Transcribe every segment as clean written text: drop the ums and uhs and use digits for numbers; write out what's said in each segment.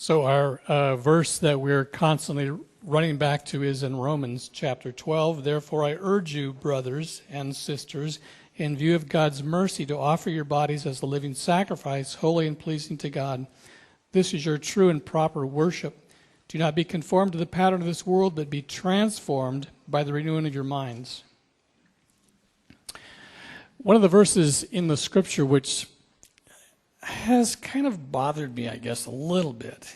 So our verse that we're constantly running back to is in Romans chapter 12. Therefore I urge you, brothers and sisters, in view of God's mercy, to offer your bodies as a living sacrifice, holy and pleasing to God. This is your true and proper worship. Do not be conformed to the pattern of this world, but be transformed by the renewing of your minds. One of the verses in the scripture which has kind of bothered me, I guess, a little bit,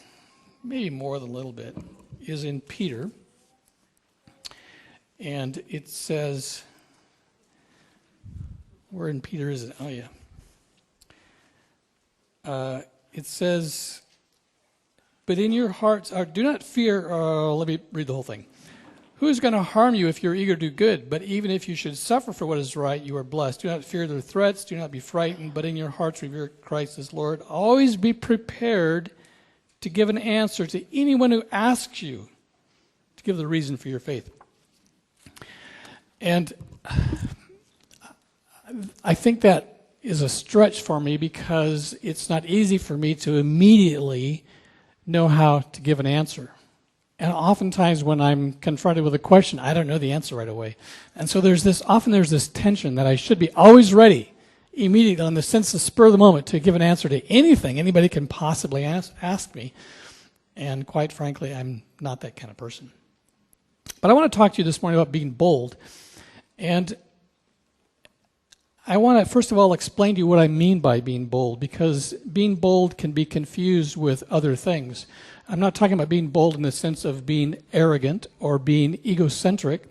maybe more than a little bit, is in Peter. And it says, where in Peter is it? Oh, yeah. It says, but in your hearts, do not fear, let me read the whole thing. Who is going to harm you if you're eager to do good? But even if you should suffer for what is right, you are blessed. Do not fear their threats. Do not be frightened. But in your hearts revere Christ as Lord. Always be prepared to give an answer to anyone who asks you to give the reason for your faith. And I think that is a stretch for me because it's not easy for me to immediately know how to give an answer. And oftentimes when I'm confronted with a question, I don't know the answer right away. And so there's this tension that I should be always ready, immediately, on the sense of spur of the moment, to give an answer to anything anybody can possibly ask me. And quite frankly, I'm not that kind of person. But I want to talk to you this morning about being bold. And I want to, first of all, explain to you what I mean by being bold, because being bold can be confused with other things. I'm not talking about being bold in the sense of being arrogant or being egocentric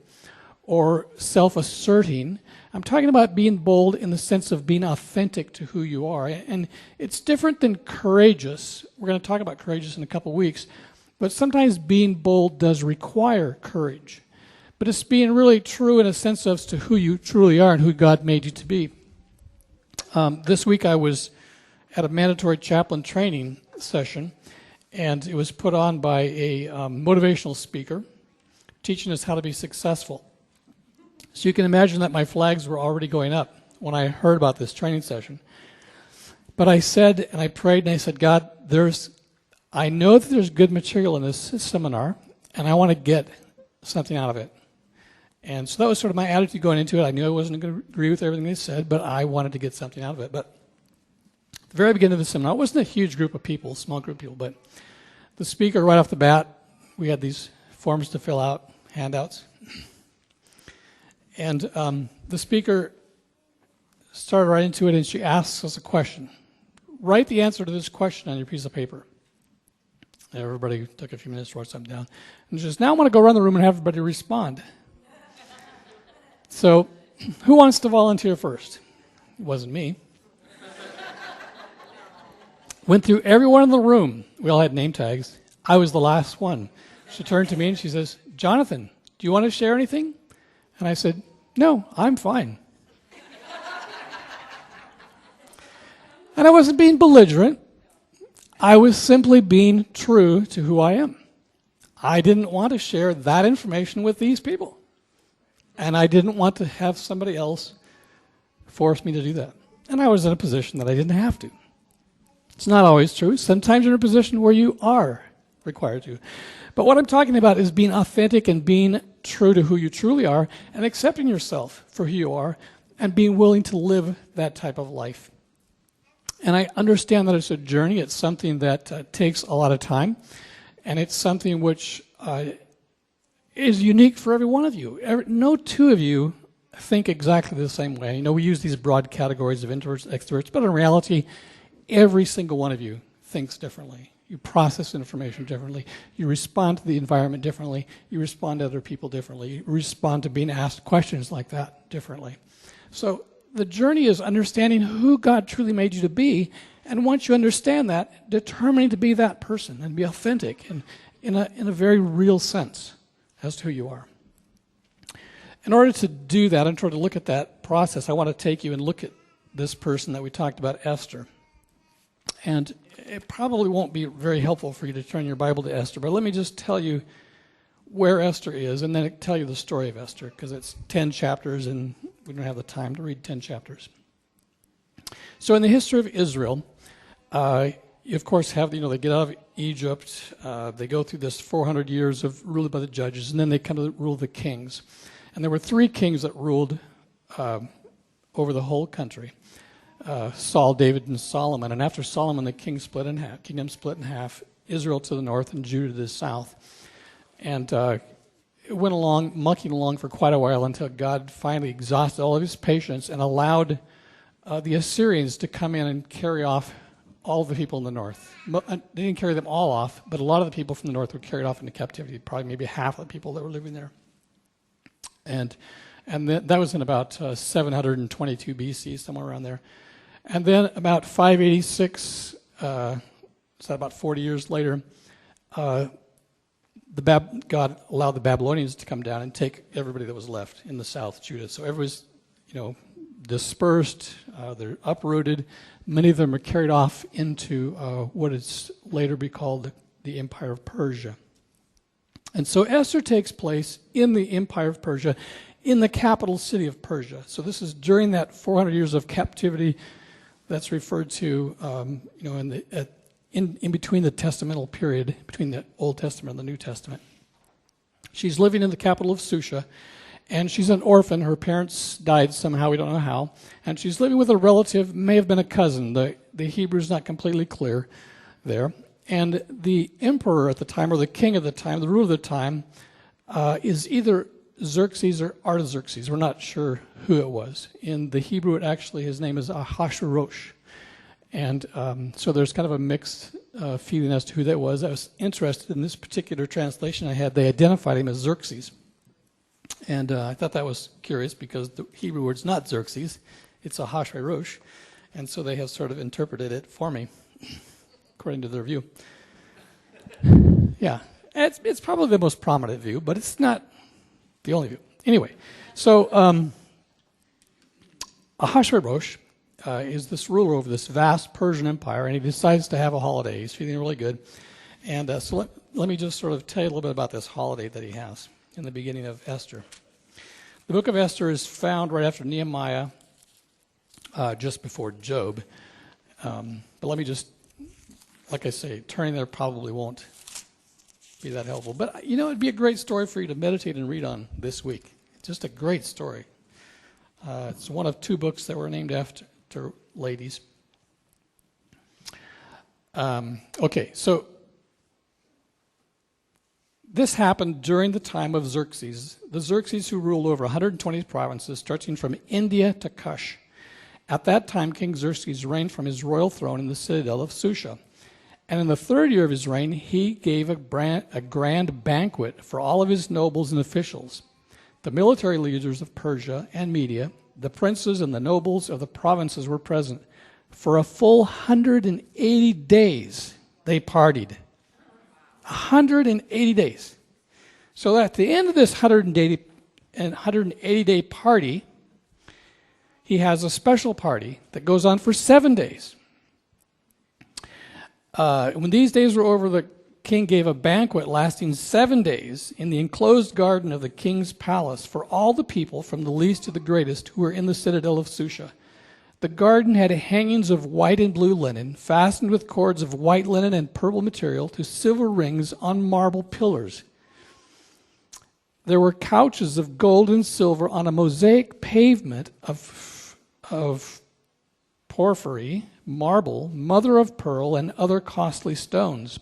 or self-asserting. I'm talking about being bold in the sense of being authentic to who you are. And it's different than courageous. We're going to talk about courageous in a couple weeks. But sometimes being bold does require courage. But it's being really true in a sense of to who you truly are and who God made you to be. This week I was at a mandatory chaplain training session, and it was put on by a motivational speaker teaching us how to be successful. So you can imagine that my flags were already going up when I heard about this training session. But I said, and I prayed, and I said, God, I know that there's good material in this seminar, and I want to get something out of it. And so that was sort of my attitude going into it. I knew I wasn't going to agree with everything they said, but I wanted to get something out of it. But at the very beginning of the seminar, it wasn't a huge group of people, small group of people, but the speaker, right off the bat, we had these forms to fill out, handouts. And the speaker started right into it, and she asks us a question. Write the answer to this question on your piece of paper. Everybody took a few minutes to write something down. And she says, now I want to go around the room and have everybody respond. So, who wants to volunteer first? It wasn't me. Went through everyone in the room. We all had name tags. I was the last one. She turned to me and she says, Jonathan, do you want to share anything? And I said, no, I'm fine. And I wasn't being belligerent. I was simply being true to who I am. I didn't want to share that information with these people. And I didn't want to have somebody else force me to do that. And I was in a position that I didn't have to. It's not always true. Sometimes you're in a position where you are required to. But what I'm talking about is being authentic and being true to who you truly are and accepting yourself for who you are and being willing to live that type of life. And I understand that it's a journey. It's something that takes a lot of time. And it's something which is unique for every one of you. No two of you think exactly the same way. You know, we use these broad categories of introverts, extroverts, but in reality, every single one of you thinks differently. You process information differently. You respond to the environment differently. You respond to other people differently. You respond to being asked questions like that differently. So the journey is understanding who God truly made you to be, and once you understand that, determining to be that person and be authentic and in a very real sense as to who you are. In order to do that, in order to look at that process, I want to take you and look at this person that we talked about, Esther. And it probably won't be very helpful for you to turn your Bible to Esther, but let me just tell you where Esther is and then tell you the story of Esther, because it's 10 chapters and we don't have the time to read 10 chapters. So in the history of Israel, you, of course, have, they get out of Egypt. They go through this 400 years of ruled by the judges, and then they come to rule the kings. And there were 3 kings that ruled over the whole country. Saul, David, and Solomon. And after Solomon, the kingdom split in half, Israel to the north and Judah to the south. And it went along, mucking along for quite a while until God finally exhausted all of his patience and allowed the Assyrians to come in and carry off all the people in the north. They didn't carry them all off, but a lot of the people from the north were carried off into captivity, probably maybe half of the people that were living there. And that was in about 722 BC, somewhere around there. And then about 586, so about 40 years later, God allowed the Babylonians to come down and take everybody that was left in the south, Judah. So everybody's, dispersed. They're uprooted. Many of them are carried off into what is later be called the Empire of Persia. And so Esther takes place in the Empire of Persia, in the capital city of Persia. So this is during that 400 years of captivity that's referred to, in between the testamental period, between the Old Testament and the New Testament. She's living in the capital of Susha, and she's an orphan. Her parents died somehow, we don't know how, and she's living with a relative, may have been a cousin. The Hebrew's not completely clear there. And the emperor at the time, or the king at the time, the ruler of the time, is either Xerxes or Artaxerxes. We're not sure who it was. In the Hebrew, his name is Ahasuerus. And so there's kind of a mixed feeling as to who that was. I was interested in this particular translation I had. They identified him as Xerxes. And I thought that was curious because the Hebrew word's not Xerxes. It's Ahasuerus. And so they have sort of interpreted it for me, according to their view. Yeah, it's probably the most prominent view, but it's not the only view. Anyway, so Ahasuerus is this ruler over this vast Persian empire, and he decides to have a holiday. He's feeling really good. And so let me just sort of tell you a little bit about this holiday that he has in the beginning of Esther. The book of Esther is found right after Nehemiah, just before Job. But let me just, like I say, turning there probably won't be that helpful. But, it'd be a great story for you to meditate and read on this week. It's just a great story. It's one of 2 books that were named after ladies. Okay, so this happened during the time of Xerxes, the Xerxes who ruled over 120 provinces, stretching from India to Kush. At that time, King Xerxes reigned from his royal throne in the citadel of Susha. And in the 3rd year of his reign, he gave a grand banquet for all of his nobles and officials, the military leaders of Persia and Media. The princes and the nobles of the provinces were present. For a full 180 days, they partied. 180 days. So at the end of this 180-day party, he has a special party that goes on for 7 days. When these days were over, the king gave a banquet lasting 7 days in the enclosed garden of the king's palace for all the people, from the least to the greatest, who were in the citadel of Susha. The garden had hangings of white and blue linen, fastened with cords of white linen and purple material to silver rings on marble pillars. There were couches of gold and silver on a mosaic pavement of porphyry, marble, mother of pearl, and other costly stones.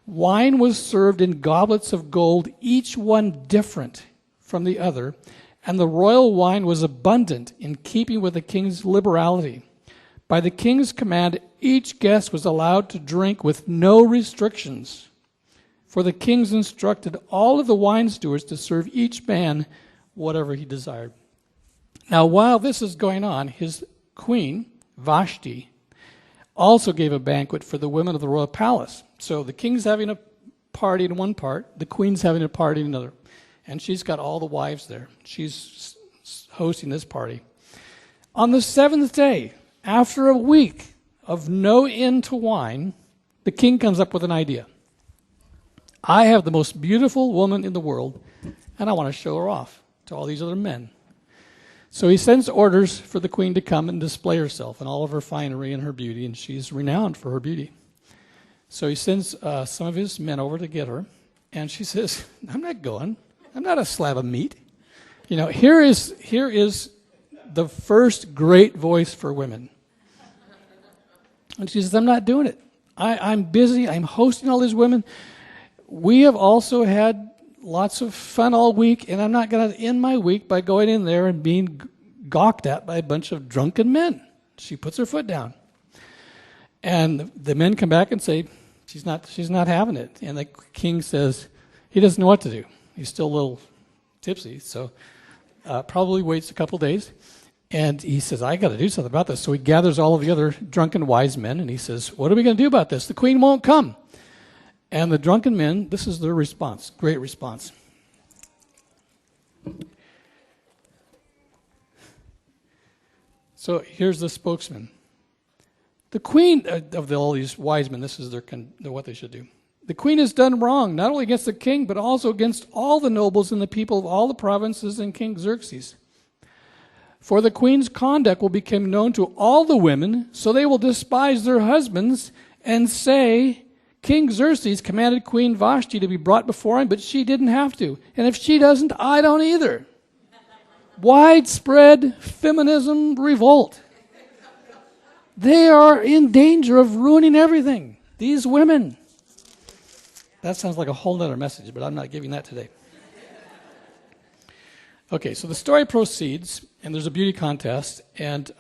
Wine was served in goblets of gold, each one different from the other, and the royal wine was abundant, in keeping with the king's liberality. By the king's command, each guest was allowed to drink with no restrictions, for the kings instructed all of the wine stewards to serve each man whatever he desired. Now, while this is going on, his queen, Vashti, also gave a banquet for the women of the royal palace. So the king's having a party in one part, the queen's having a party in another. And she's got all the wives there. She's hosting this party. On the 7th day, after a week of no end to wine, the king comes up with an idea. I have the most beautiful woman in the world, and I want to show her off to all these other men. So he sends orders for the queen to come and display herself in all of her finery and her beauty, and she's renowned for her beauty. So he sends some of his men over to get her, and she says, I'm not going. I'm not a slab of meat. You know, here is the first great voice for women. And she says, I'm not doing it. I'm busy. I'm hosting all these women. We have also had lots of fun all week, and I'm not going to end my week by going in there and being gawked at by a bunch of drunken men. She puts her foot down. And the men come back and say, she's not having it. And the king says, he doesn't know what to do. He's still a little tipsy, so probably waits a couple days. And he says, I got to do something about this. So he gathers all of the other drunken wise men, and he says, what are we going to do about this? The queen won't come. And the drunken men, this is their response, great response. So here's the spokesman. The queen of all these wise men, this is what they should do. The queen has done wrong, not only against the king, but also against all the nobles and the people of all the provinces and King Xerxes. For the queen's conduct will become known to all the women, so they will despise their husbands and say, King Xerxes commanded Queen Vashti to be brought before him, but she didn't have to. And if she doesn't, I don't either. Widespread feminism revolt. They are in danger of ruining everything. These women. That sounds like a whole other message, but I'm not giving that today. Okay, so the story proceeds, and there's a beauty contest, and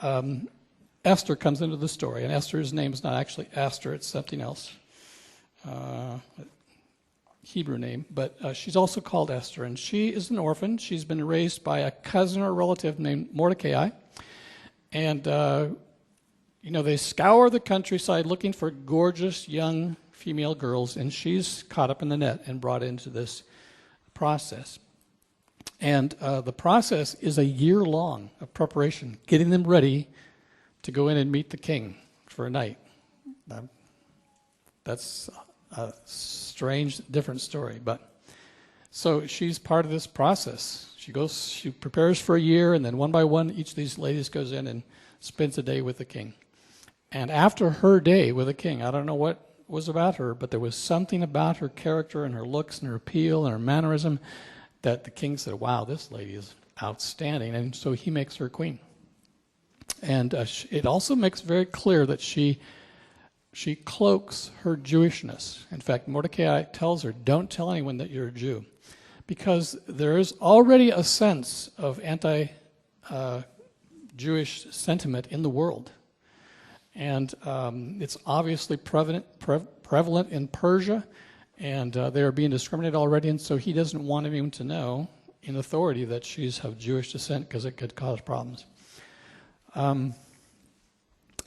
Esther comes into the story. And Esther's name is not actually Esther, it's something else. Hebrew name, but she's also called Esther, and she is an orphan. She's been raised by a cousin or relative named Mordecai, and they scour the countryside looking for gorgeous young female girls, and she's caught up in the net and brought into this process. And the process is a year long of preparation, getting them ready to go in and meet the king for a night. That's a strange, different story. But so she's part of this process. She prepares for a year, and then one by one, each of these ladies goes in and spends a day with the king. And after her day with the king, I don't know what was about her, but there was something about her character and her looks and her appeal and her mannerism that the king said, wow, this lady is outstanding. And so he makes her queen. And it also makes very clear that she cloaks her Jewishness. In fact, Mordecai tells her, don't tell anyone that you're a Jew. Because there is already a sense of anti-Jewish sentiment in the world. And it's obviously prevalent in Persia. And they are being discriminated already, and so he doesn't want anyone to know in authority that she's of Jewish descent because it could cause problems. There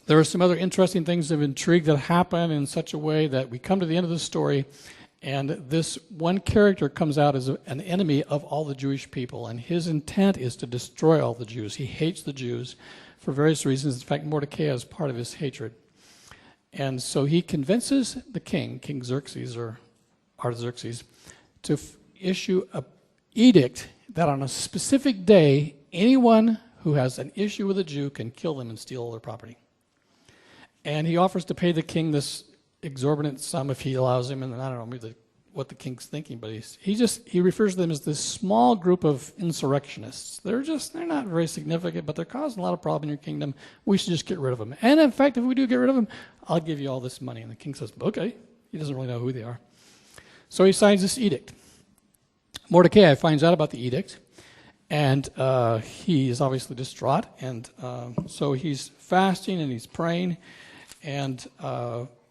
are some other interesting things of intrigue that happen in such a way that we come to the end of the story, and this one character comes out as an enemy of all the Jewish people, and his intent is to destroy all the Jews. He hates the Jews for various reasons. In fact, Mordecai is part of his hatred. And so he convinces the king, King Xerxes or Artaxerxes, to issue an edict that on a specific day, anyone who has an issue with a Jew can kill them and steal all their property. And he offers to pay the king this exorbitant sum if he allows him, and I don't know what the king's thinking, but he refers to them as this small group of insurrectionists. They're not very significant, but they're causing a lot of problem in your kingdom. We should just get rid of them. And in fact, if we do get rid of them, I'll give you all this money. And the king says, okay. He doesn't really know who they are. So he signs this edict. Mordecai finds out about the edict, and he is obviously distraught, and so he's fasting and he's praying, and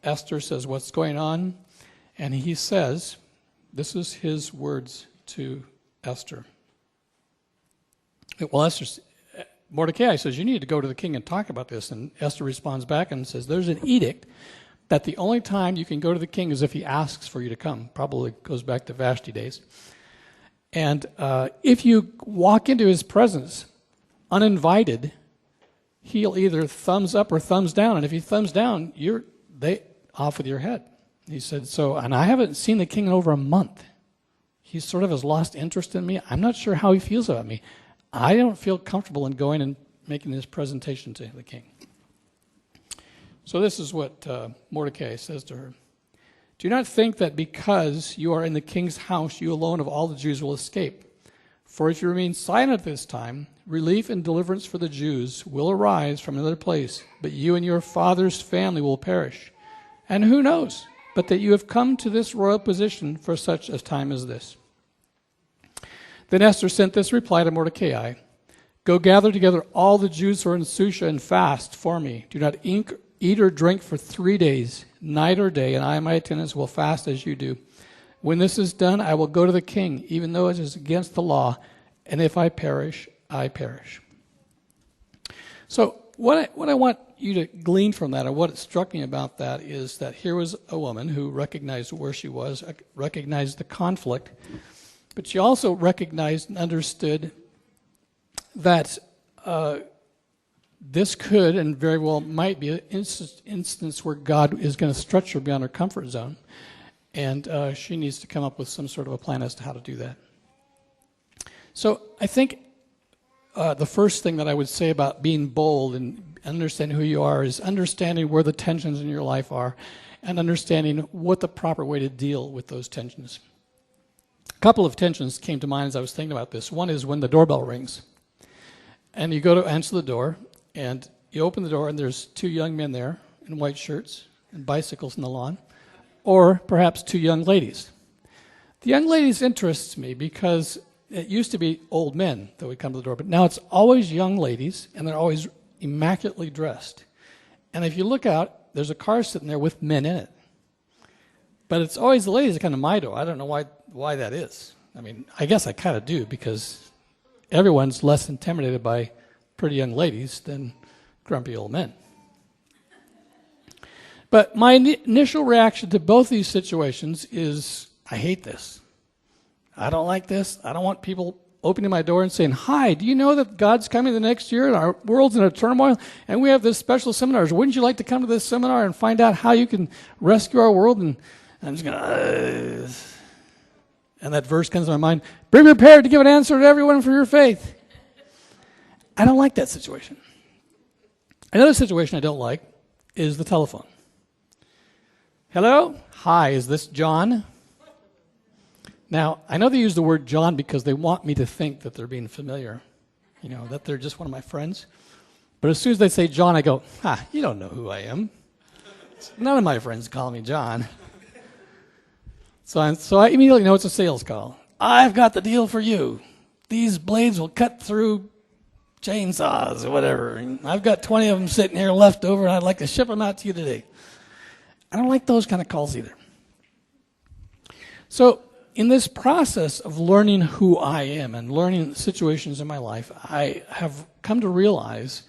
Esther says, what's going on? And he says, this is his words to Esther. Well, Mordecai says, you need to go to the king and talk about this, and Esther responds back and says, there's an edict that the only time you can go to the king is if he asks for you to come. Probably goes back to Vashti days. And if you walk into his presence uninvited, he'll either thumbs up or thumbs down. And if he thumbs down, they off with your head. He said, and I haven't seen the king in over a month. He sort of has lost interest in me. I'm not sure how he feels about me. I don't feel comfortable in going and making this presentation to the king. So this is what Mordecai says to her. Do not think that because you are in the king's house, you alone of all the Jews will escape. For if you remain silent at this time, relief and deliverance for the Jews will arise from another place, but you and your father's family will perish. And who knows, but that you have come to this royal position for such a time as this. Then Esther sent this reply to Mordecai, Go gather together all the Jews who are in Susha and fast for me. Do not eat or drink for 3 days, night or day, and I and my attendants will fast as you do. When this is done, I will go to the king, even though it is against the law, and if I perish, I perish. So what I want you to glean from that, or what struck me about that, is that here was a woman who recognized where she was, recognized the conflict, but she also recognized and understood that this could and very well might be an instance where God is going to stretch her beyond her comfort zone, and she needs to come up with some sort of a plan as to how to do that. So I think the first thing that I would say about being bold and understanding who you are is understanding where the tensions in your life are and understanding what the proper way to deal with those tensions. A couple of tensions came to mind as I was thinking about this. One is when the doorbell rings and you go to answer the door and you open the door and there's 2 young men there in white shirts and bicycles in the lawn, or perhaps 2 young ladies. The young ladies interests me because it used to be old men that would come to the door, but now it's always young ladies, and they're always immaculately dressed. And if you look out, there's a car sitting there with men in it. But it's always the ladies that come to my door. I don't know why that is. I mean, I guess I kind of do, because everyone's less intimidated by pretty young ladies than grumpy old men. But my initial reaction to both these situations is, I hate this. I don't like this. I don't want people opening my door and saying, Hi, do you know that God's coming the next year and our world's in a turmoil and we have this special seminars. Wouldn't you like to come to this seminar and find out how you can rescue our world? And I'm just going, and that verse comes to my mind, be prepared to give an answer to everyone for your faith. I don't like that situation. Another situation I don't like is the telephone. Hello? Hi, is this John? Now, I know they use the word John because they want me to think that they're being familiar, that they're just one of my friends. But as soon as they say John, I go, you don't know who I am. None of my friends call me John. So I immediately know it's a sales call. I've got the deal for you. These blades will cut through chainsaws or whatever. And I've got 20 of them sitting here left over, and I'd like to ship them out to you today. I don't like those kind of calls either. So in this process of learning who I am and learning situations in my life, I have come to realize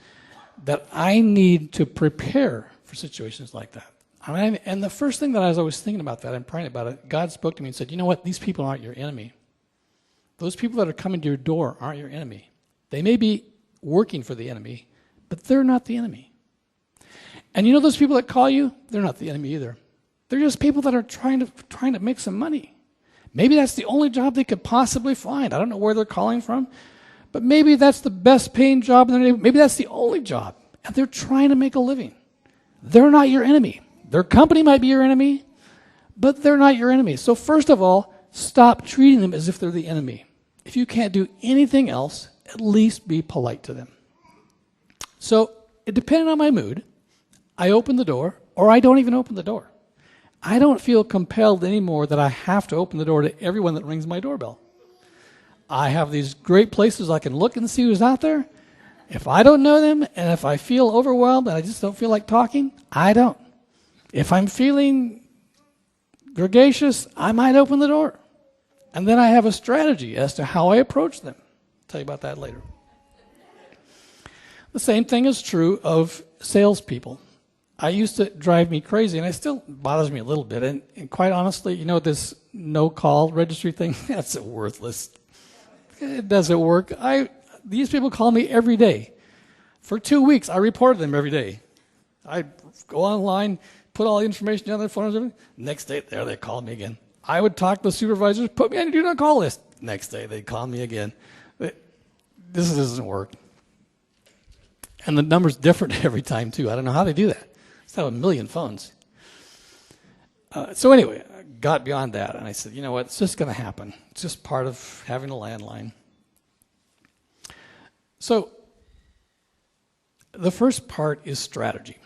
that I need to prepare for situations like that. And the first thing that as I was thinking about that and praying about it, God spoke to me and said, you know what? These people aren't your enemy. Those people that are coming to your door aren't your enemy. They may be working for the enemy, but they're not the enemy. And you know those people that call you? They're not the enemy either. They're just people that are trying to make some money. Maybe that's the only job they could possibly find. I don't know where they're calling from, but maybe that's the best paying job in their neighborhood. Maybe that's the only job, and they're trying to make a living. They're not your enemy. Their company might be your enemy, but they're not your enemy. So first of all, stop treating them as if they're the enemy. If you can't do anything else, at least be polite to them. So, depending on my mood, I open the door, or I don't even open the door. I don't feel compelled anymore that I have to open the door to everyone that rings my doorbell. I have these great places I can look and see who's out there. If I don't know them, and if I feel overwhelmed and I just don't feel like talking, I don't. If I'm feeling gregarious, I might open the door. And then I have a strategy as to how I approach them. I'll tell you about that later. The same thing is true of salespeople. I used to drive me crazy, and it still bothers me a little bit. And quite honestly, this no-call registry thing, that's worthless. It doesn't work. These people call me every day. For 2 weeks, I reported them every day. I go online, put all the information down their phones. Next day, there they call me again. I would talk to the supervisors, put me on your do-not-call list. Next day, they'd call me again. This doesn't work. And the number's different every time, too. I don't know how they do that. It's have 1 million phones. So anyway, I got beyond that, and I said, you know what, it's just going to happen. It's just part of having a landline. So the first part is strategy.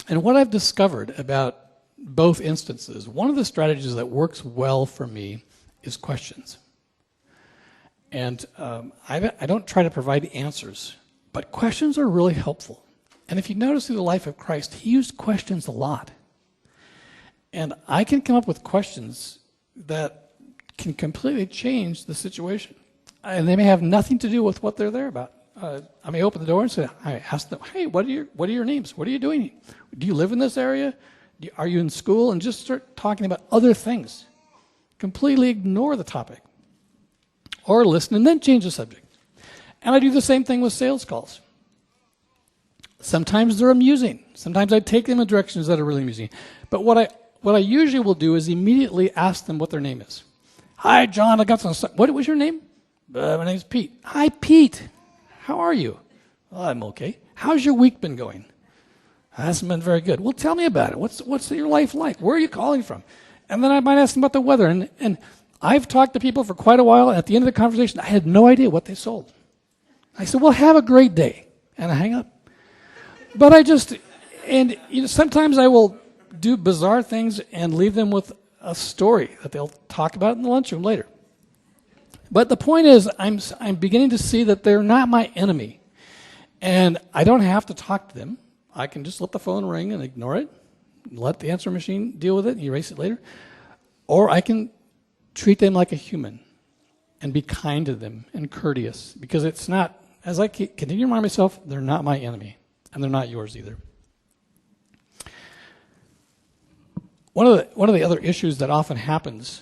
And what I've discovered about both instances, one of the strategies that works well for me is questions. And I don't try to provide answers, but questions are really helpful. And if you notice through the life of Christ, he used questions a lot. And I can come up with questions that can completely change the situation. And they may have nothing to do with what they're there about. I may open the door and say, I ask them, hey, what are your names? What are you doing? Do you live in this area? Are you in school? And just start talking about other things. Completely ignore the topic. Or listen and then change the subject. And I do the same thing with sales calls. Sometimes they're amusing. Sometimes I take them in directions that are really amusing. But what I usually will do is immediately ask them what their name is. Hi, John, I got some stuff. What was your name? My name's Pete. Hi, Pete. How are you? Well, I'm okay. How's your week been going? Hasn't been very good. Well, tell me about it. What's your life like? Where are you calling from? And then I might ask them about the weather. And I've talked to people for quite a while, and at the end of the conversation, I had no idea what they sold. I said, well, have a great day. And I hang up. But sometimes I will do bizarre things and leave them with a story that they'll talk about in the lunchroom later. But the point is, I'm beginning to see that they're not my enemy. And I don't have to talk to them. I can just let the phone ring and ignore it, let the answer machine deal with it and erase it later. Or I can treat them like a human and be kind to them and courteous. Because it's not, as I continue to remind myself, they're not my enemy. And they're not yours either. One of the other issues that often happens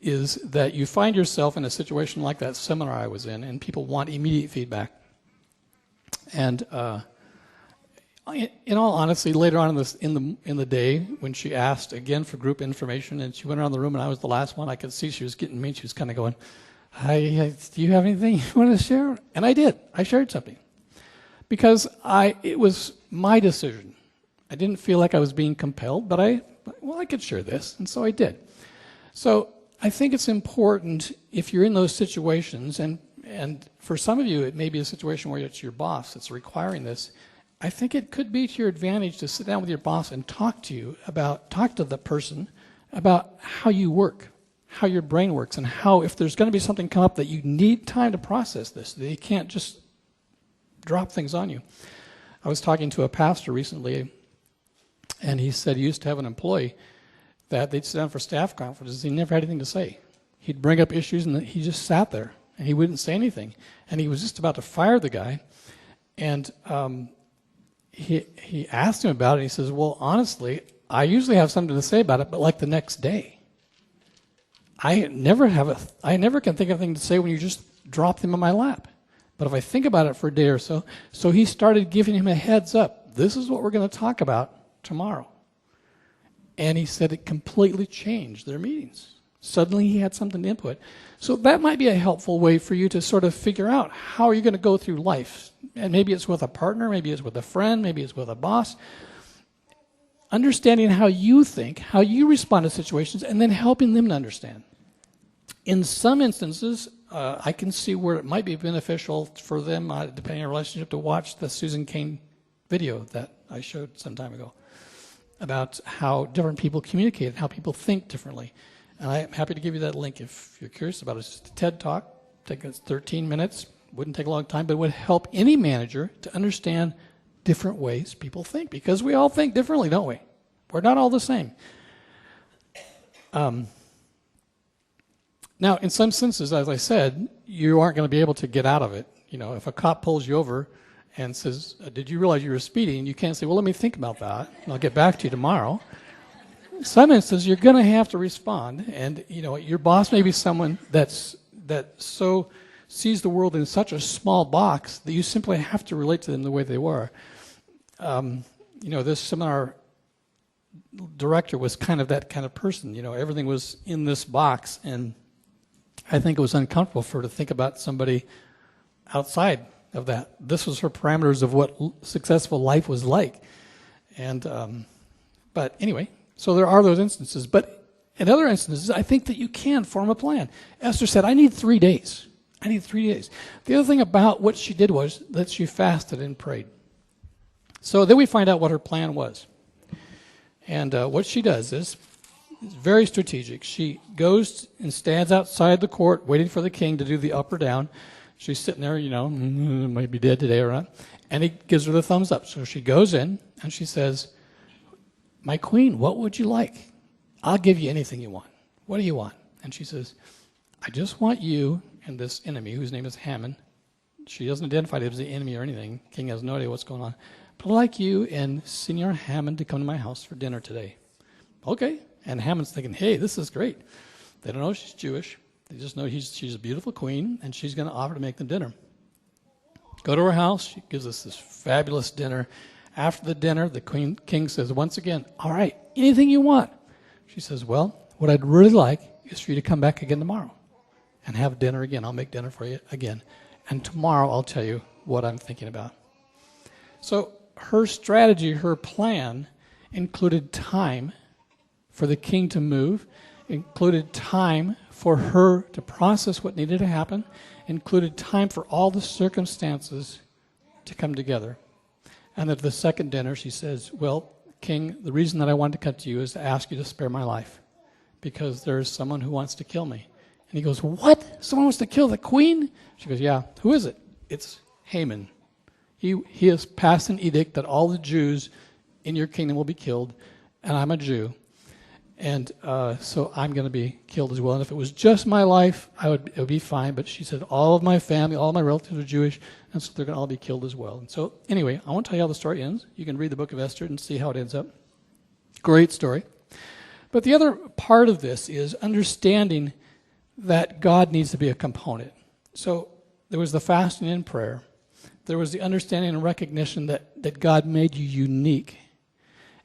is that you find yourself in a situation like that seminar I was in, and people want immediate feedback. And in all honesty, later on in the day, when she asked again for group information, and she went around the room, and I was the last one, I could see she was getting mean. She was kind of going, "Hi, do you have anything you want to share?" And I did. I shared something because it was my decision. I didn't feel like I was being compelled, but I could share this, and so I did. So I think it's important if you're in those situations, and for some of you it may be a situation where it's your boss that's requiring this. I think it could be to your advantage to sit down with your boss and talk to the person about how you work, how your brain works, and how if there's going to be something come up that you need time to process this, that you can't just drop things on you. I was talking to a pastor recently, and he said he used to have an employee that they'd sit down for staff conferences. He never had anything to say. He'd bring up issues, and he just sat there, and he wouldn't say anything. And he was just about to fire the guy, and he asked him about it. And he says, "Well, honestly, I usually have something to say about it, but like the next day, I never can think of anything to say when you just drop them in my lap. But if I think about it for a day or so," so he started giving him a heads up. This is what we're going to talk about tomorrow. And he said it completely changed their meetings. Suddenly he had something to input. So that might be a helpful way for you to sort of figure out how are you going to go through life. And maybe it's with a partner, maybe it's with a friend, maybe it's with a boss. Understanding how you think, how you respond to situations, and then helping them to understand. In some instances, I can see where it might be beneficial for them, depending on relationship, to watch the Susan Cain video that I showed some time ago about how different people communicate and how people think differently. And I'm happy to give you that link if you're curious about it. It's just a TED Talk. Take 13 minutes. Wouldn't take a long time, but it would help any manager to understand different ways people think, because we all think differently, don't we? We're not all the same. Now, in some senses, as I said, you aren't going to be able to get out of it. You know, if a cop pulls you over and says, "Did you realize you were speeding?" You can't say, "Well, let me think about that, and I'll get back to you tomorrow." In some instances, you're going to have to respond, and you know your boss may be someone that so sees the world in such a small box that you simply have to relate to them the way they were. This seminar director was kind of that kind of person. You know, everything was in this box, and I think it was uncomfortable for her to think about somebody outside of that. This was her parameters of what successful life was like. And but anyway, So there are those instances. But in other instances, I think that you can form a plan. Esther said, I need 3 days. I need 3 days. The other thing about what she did was that she fasted and prayed. So then we find out what her plan was. And what she does is very strategic. She goes and stands outside the court waiting for the king to do the up or down. She's sitting there, might be dead today or not. And he gives her the thumbs up. So she goes in and she says, my queen, what would you like? I'll give you anything you want. What do you want? And she says, I just want you and this enemy, whose name is Haman. She doesn't identify it as the enemy or anything. King has no idea what's going on. But I'd like you and Senor Haman to come to my house for dinner today. Okay. And Haman's thinking, hey, this is great. They don't know she's Jewish. They just know she's a beautiful queen, and she's going to offer to make them dinner. Go to her house. She gives us this fabulous dinner. After the dinner, the king says once again, all right, anything you want. She says, well, what I'd really like is for you to come back again tomorrow and have dinner again. I'll make dinner for you again. And tomorrow I'll tell you what I'm thinking about. So her strategy, her plan included time for the king to move, included time for her to process what needed to happen, included time for all the circumstances to come together. And at the second dinner, she says, well, king, the reason that I wanted to come to you is to ask you to spare my life because there's someone who wants to kill me. And he goes, what? Someone wants to kill the queen? She goes, yeah. Who is it? It's Haman. He has passed an edict that all the Jews in your kingdom will be killed, and I'm a Jew. And so I'm going to be killed as well. And if it was just my life, it would be fine. But she said all of my family, all my relatives are Jewish, and so they're going to all be killed as well. And so anyway, I won't tell you how the story ends. You can read the book of Esther and see how it ends up. Great story. But the other part of this is understanding that God needs to be a component. So there was the fasting and prayer. There was the understanding and recognition that God made you unique,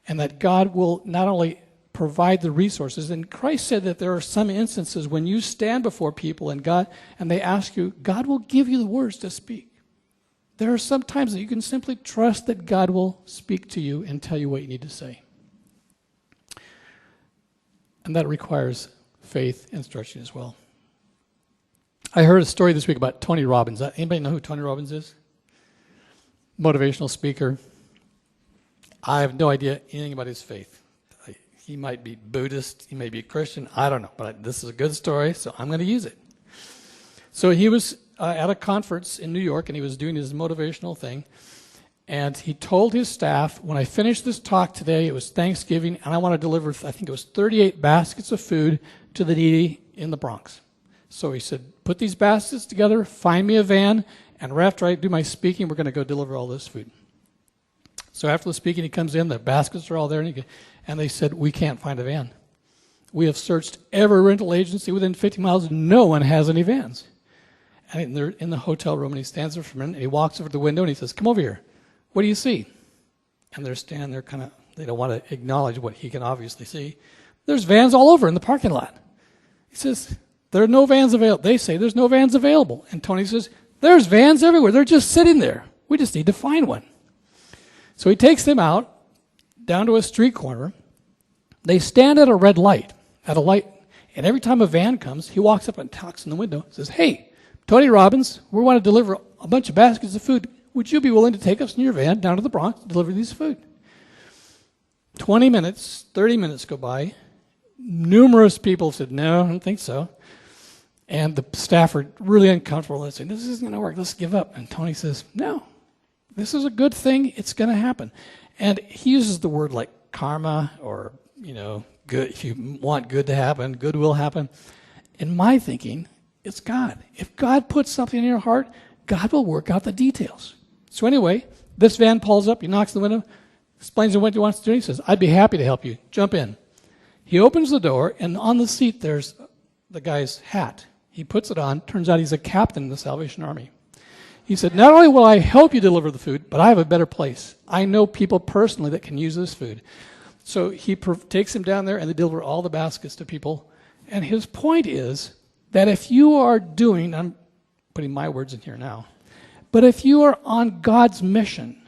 and that God will not only provide the resources. And Christ said that there are some instances when you stand before people and they ask you, God will give you the words to speak. There are some times that you can simply trust that God will speak to you and tell you what you need to say. And that requires faith and stretching as well. I heard a story this week about Tony Robbins. Anybody know who Tony Robbins is? Motivational speaker. I have no idea anything about his faith. He might be Buddhist, he may be Christian, I don't know. But this is a good story, so I'm going to use it. So he was at a conference in New York, and he was doing his motivational thing. And he told his staff, when I finish this talk today, it was Thanksgiving, and I want to deliver, I think it was 38 baskets of food to the needy in the Bronx. So he said, put these baskets together, find me a van, and right after I do my speaking, we're going to go deliver all this food. So after the speaking, he comes in, the baskets are all there, and they said, we can't find a van. We have searched every rental agency within 50 miles, no one has any vans. And they're in the hotel room, and he stands there for a minute, and he walks over to the window, and he says, come over here. What do you see? And they're standing there they don't want to acknowledge what he can obviously see. There's vans all over in the parking lot. He says, there are no vans available. They say there's no vans available. And Tony says, there's vans everywhere. They're just sitting there. We just need to find one. So he takes them out down to a street corner. They stand at a red light, and every time a van comes, he walks up and talks in the window and says, hey, Tony Robbins, we want to deliver a bunch of baskets of food. Would you be willing to take us in your van down to the Bronx to deliver these food? 20 minutes, 30 minutes go by. Numerous people said, no, I don't think so. And the staff are really uncomfortable. They say, this isn't going to work. Let's give up. And Tony says, no, this is a good thing. It's going to happen. And he uses the word like karma or, good. If you want good to happen, good will happen. In my thinking, it's God. If God puts something in your heart, God will work out the details. So anyway, this van pulls up. He knocks on the window, explains what he wants to do. He says, I'd be happy to help you. Jump in. He opens the door, and on the seat there's the guy's hat. He puts it on. Turns out he's a captain in the Salvation Army. He said, not only will I help you deliver the food, but I have a better place. I know people personally that can use this food. So he takes him down there, and they deliver all the baskets to people. And his point is that if you are doing, I'm putting my words in here now, but if you are on God's mission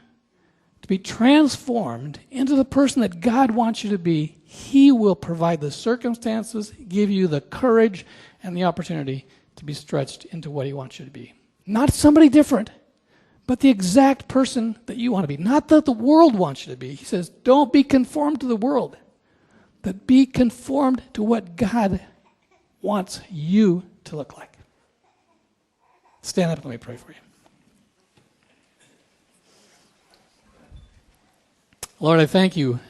to be transformed into the person that God wants you to be, He will provide the circumstances, give you the courage and the opportunity to be stretched into what He wants you to be. Not somebody different, but the exact person that you want to be. Not that the world wants you to be. He says, don't be conformed to the world, but be conformed to what God wants you to look like. Stand up and let me pray for you. Lord, I thank you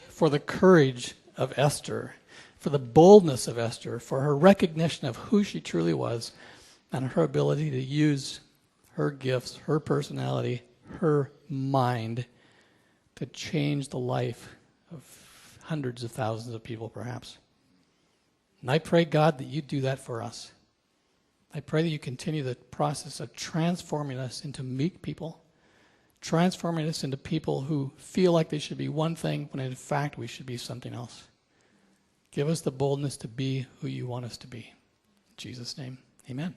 for the courage of Esther, for the boldness of Esther, for her recognition of who she truly was, and her ability to use her gifts, her personality, her mind to change the life of hundreds of thousands of people, perhaps. And I pray, God, that you do that for us. I pray that you continue the process of transforming us into meek people, transforming us into people who feel like they should be one thing when in fact we should be something else. Give us the boldness to be who you want us to be. In Jesus' name, amen.